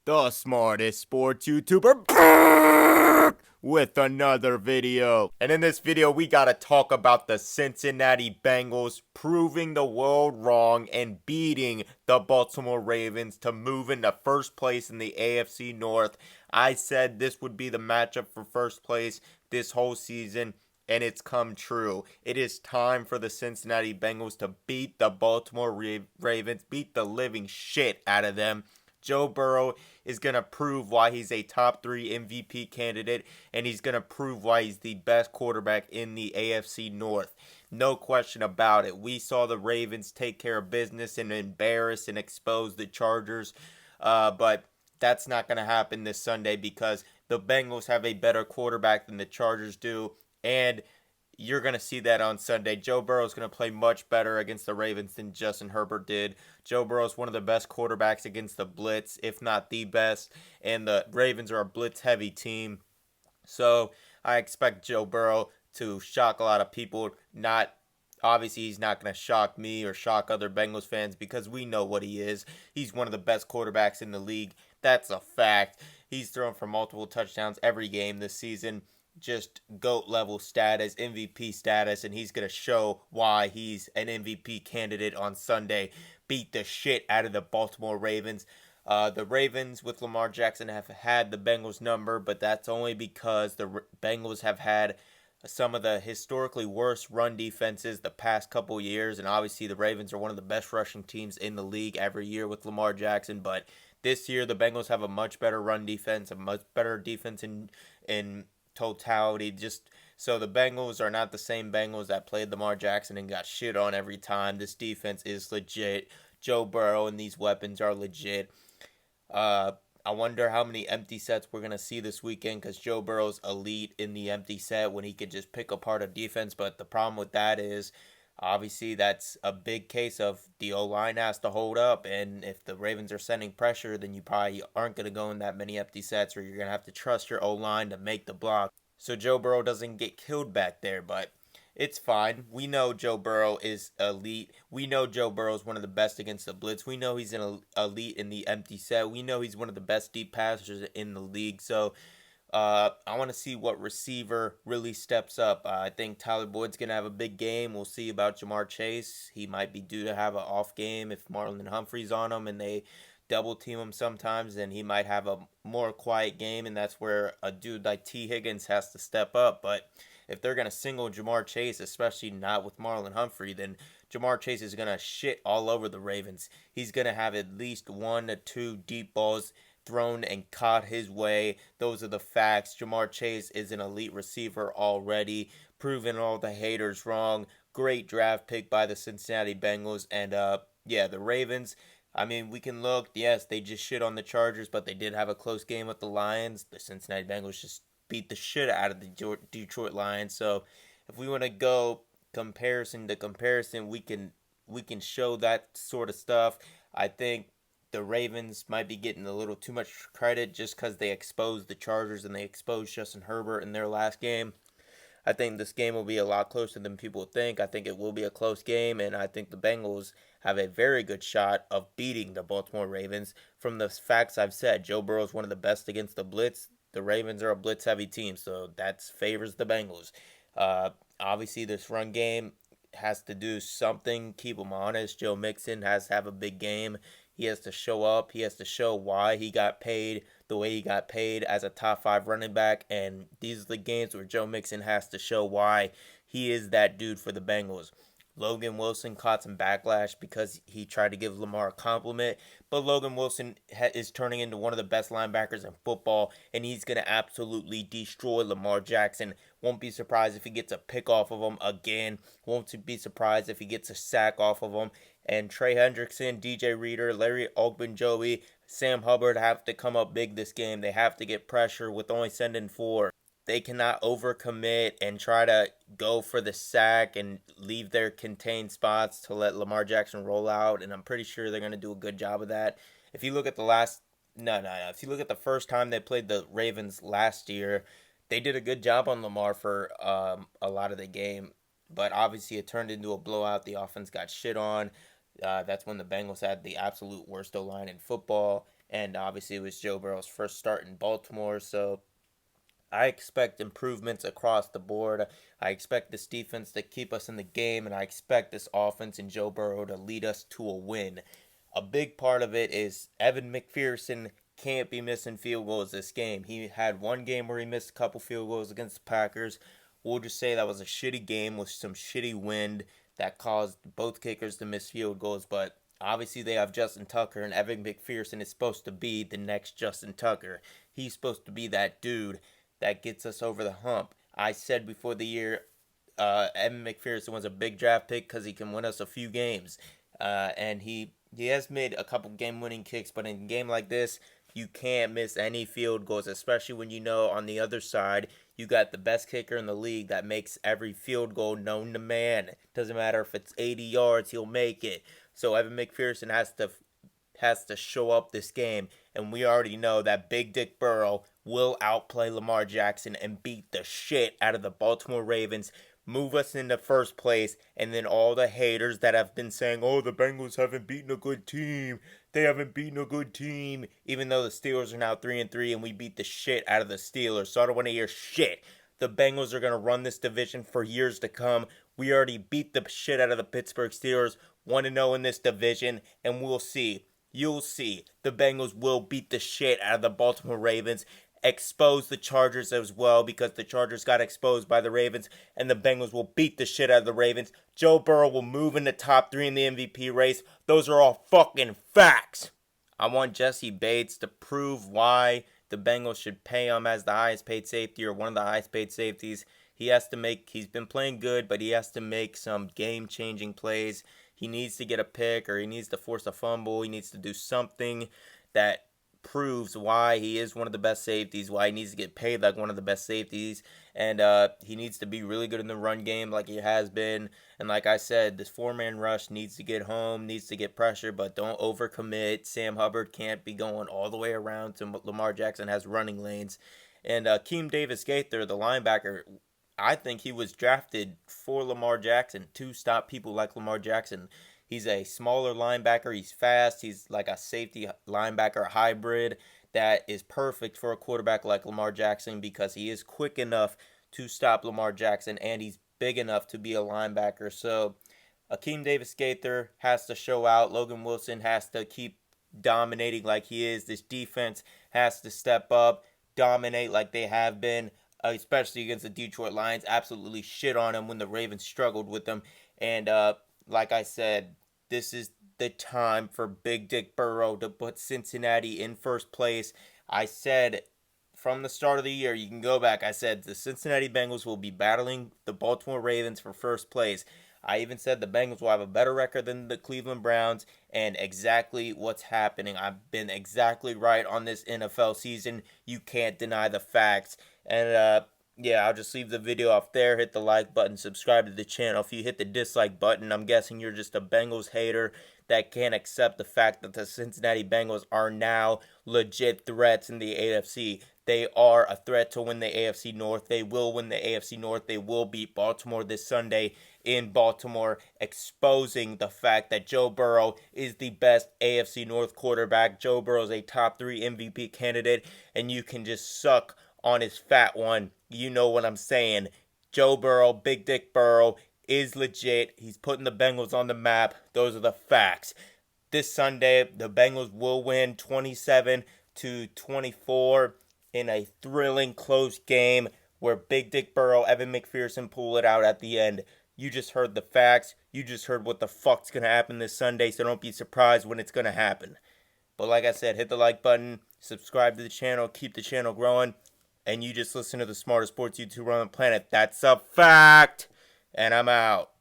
the smartest sports YouTuber, with another video. And in this video, we gotta talk about the Cincinnati Bengals proving the world wrong and beating the Baltimore Ravens to move into first place in the AFC North. I said this would be the matchup for first place this whole season, and it's come true. It is time for the Cincinnati Bengals to beat the Baltimore Ravens, beat the living shit out of them. Joe Burrow is going to prove why he's a top 3 MVP candidate, and he's going to prove why he's the best quarterback in the AFC North. No question about it. We saw the Ravens take care of business and embarrass and expose the Chargers, but that's not going to happen this Sunday because the Bengals have a better quarterback than the Chargers do, and you're going to see that on Sunday. Joe Burrow is going to play much better against the Ravens than Justin Herbert did. Joe Burrow is one of the best quarterbacks against the blitz, if not the best, and the Ravens are a blitz-heavy team. So I expect Joe Burrow to shock a lot of people. Not Obviously, he's not going to shock me or shock other Bengals fans because we know what he is. He's one of the best quarterbacks in the league. That's a fact. He's thrown for multiple touchdowns every game this season. Just GOAT level status, MVP status, and he's going to show why he's an MVP candidate on Sunday. Beat the shit out of the Baltimore Ravens. The Ravens with Lamar Jackson have had the Bengals number, but that's only because the Bengals have had some of the historically worst run defenses the past couple years, and obviously the Ravens are one of the best rushing teams in the league every year with Lamar Jackson, but this year the Bengals have a much better run defense, a much better defense in totality. Just so the Bengals are not the same Bengals that played Lamar Jackson and got shit on every time. This defense is legit. Joe Burrow and these weapons are legit. I wonder how many empty sets we're going to see this weekend because Joe Burrow's elite in the empty set when he could just pick apart a defense. But the problem with that is, obviously, that's a big case of the O-line has to hold up. And if the Ravens are sending pressure, then you probably aren't going to go in that many empty sets, or you're going to have to trust your O-line to make the block so Joe Burrow doesn't get killed back there. But it's fine. We know Joe Burrow is elite. We know Joe Burrow is one of the best against the blitz. We know he's an elite in the empty set. We know he's one of the best deep passers in the league. So I want to see what receiver really steps up. I think Tyler Boyd's going to have a big game. We'll see about Jamar Chase. He might be due to have an off game if Marlon Humphrey's on him and they double team him sometimes. Then he might have a more quiet game, and that's where a dude like T. Higgins has to step up. But if they're going to single Jamar Chase, especially not with Marlon Humphrey, then Jamar Chase is going to shit all over the Ravens. He's going to have at least 1 to 2 deep balls thrown and caught his way. Those are the facts. Jamar Chase is an elite receiver already, proving all the haters wrong. Great draft pick by the Cincinnati Bengals. And yeah, the Ravens, I mean, we can look, yes, they just shit on the Chargers, but they did have a close game with the Lions. The Cincinnati Bengals just beat the shit out of the Detroit Lions. So if we want to go comparison to comparison, we can show that sort of stuff. I think the Ravens might be getting a little too much credit just because they exposed the Chargers and they exposed Justin Herbert in their last game. I think this game will be a lot closer than people think. I think it will be a close game, and I think the Bengals have a very good shot of beating the Baltimore Ravens. From the facts I've said, Joe Burrow is one of the best against the blitz. The Ravens are a blitz-heavy team, so that favors the Bengals. Obviously, this run game has to do something, keep them honest. Joe Mixon has to have a big game. He has to show up. He has to show why he got paid the way he got paid as a top 5 running back. And these are the games where Joe Mixon has to show why he is that dude for the Bengals. Logan Wilson caught some backlash because he tried to give Lamar a compliment, but Logan Wilson is turning into one of the best linebackers in football, and he's going to absolutely destroy Lamar Jackson. Won't be surprised if he gets a pick off of him again. Won't be surprised if he gets a sack off of him. And Trey Hendrickson, DJ Reader, Larry Ogunjobi, Sam Hubbard have to come up big this game. They have to get pressure with only sending 4. They cannot overcommit and try to go for the sack and leave their contained spots to let Lamar Jackson roll out. And I'm pretty sure they're going to do a good job of that. If you look at If you look at the first time they played the Ravens last year, they did a good job on Lamar for a lot of the game. But obviously it turned into a blowout. The offense got shit on. That's when the Bengals had the absolute worst O-line in football. and obviously it was Joe Burrow's first start in Baltimore, so I expect improvements across the board. I expect this defense to keep us in the game, and I expect this offense and Joe Burrow to lead us to a win. A big part of it is Evan McPherson can't be missing field goals this game. He had one game where he missed a couple field goals against the Packers. We'll just say that was a shitty game with some shitty wind that caused both kickers to miss field goals, but obviously they have Justin Tucker, and Evan McPherson is supposed to be the next Justin Tucker. He's supposed to be that dude that gets us over the hump. I said before the year, Evan McPherson was a big draft pick because he can win us a few games. And he has made a couple game-winning kicks, but in a game like this, you can't miss any field goals, especially when you know on the other side you got the best kicker in the league that makes every field goal known to man. Doesn't matter if it's 80 yards, he'll make it. So Evan McPherson has to show up this game, and we already know that Big Dick Burrow will outplay Lamar Jackson and beat the shit out of the Baltimore Ravens, move us into first place, and then all the haters that have been saying, oh, the Bengals haven't beaten a good team, they haven't beaten a good team, even though the Steelers are now 3-3 and we beat the shit out of the Steelers, so I don't want to hear shit. The Bengals are going to run this division for years to come. We already beat the shit out of the Pittsburgh Steelers, 1-0 in this division, and we'll see. You'll see. The Bengals will beat the shit out of the Baltimore Ravens, expose the Chargers as well, because the Chargers got exposed by the Ravens, and the Bengals will beat the shit out of the Ravens. Joe Burrow will move in the top 3 in the MVP race. Those are all fucking facts. I want Jesse Bates to prove why the Bengals should pay him as the highest paid safety, or one of the highest paid safeties. He's been playing good, but he has to make some game-changing plays. He needs to get a pick, or he needs to force a fumble. He needs to do something that proves why he is one of the best safeties, why he needs to get paid like one of the best safeties, and he needs to be really good in the run game like he has been. And like I said, this four-man rush needs to get home, needs to get pressure, but don't overcommit. Sam Hubbard can't be going all the way around to Lamar Jackson has running lanes. And Keem Davis-Gaither, the linebacker, I think he was drafted for Lamar Jackson to stop people like Lamar Jackson. He's a smaller linebacker. He's fast. He's like a safety linebacker hybrid that is perfect for a quarterback like Lamar Jackson, because he is quick enough to stop Lamar Jackson, and he's big enough to be a linebacker. So Akeem Davis-Gaither has to show out. Logan Wilson has to keep dominating like he is. This defense has to step up, dominate like they have been, especially against the Detroit Lions. Absolutely shit on them when the Ravens struggled with them. And like I said, this is the time for Big Dick Burrow to put Cincinnati in first place. I said from the start of the year, you can go back, I said the Cincinnati Bengals will be battling the Baltimore Ravens for first place. I even said the Bengals will have a better record than the Cleveland Browns, and exactly what's happening. I've been exactly right on this NFL season. You can't deny the facts. And yeah, I'll just leave the video off there. Hit the like button, subscribe to the channel. If you hit the dislike button, I'm guessing you're just a Bengals hater that can't accept the fact that the Cincinnati Bengals are now legit threats in the AFC. They are a threat to win the AFC North. They will win the AFC North. They will beat Baltimore this Sunday in Baltimore, exposing the fact that Joe Burrow is the best AFC North quarterback. Joe Burrow is a top 3 MVP candidate, and you can just suck on his fat one. You know what I'm saying. Joe Burrow, Big Dick Burrow, is legit. He's putting the Bengals on the map. Those are the facts. This Sunday, the Bengals will win 27-24 in a thrilling close game where Big Dick Burrow, Evan McPherson pull it out at the end. You just heard the facts. You just heard what the fuck's going to happen this Sunday, so don't be surprised when it's going to happen. But like I said, hit the like button, subscribe to the channel, keep the channel growing, and you just listen to the smartest sports YouTuber on the planet. That's a fact. And I'm out.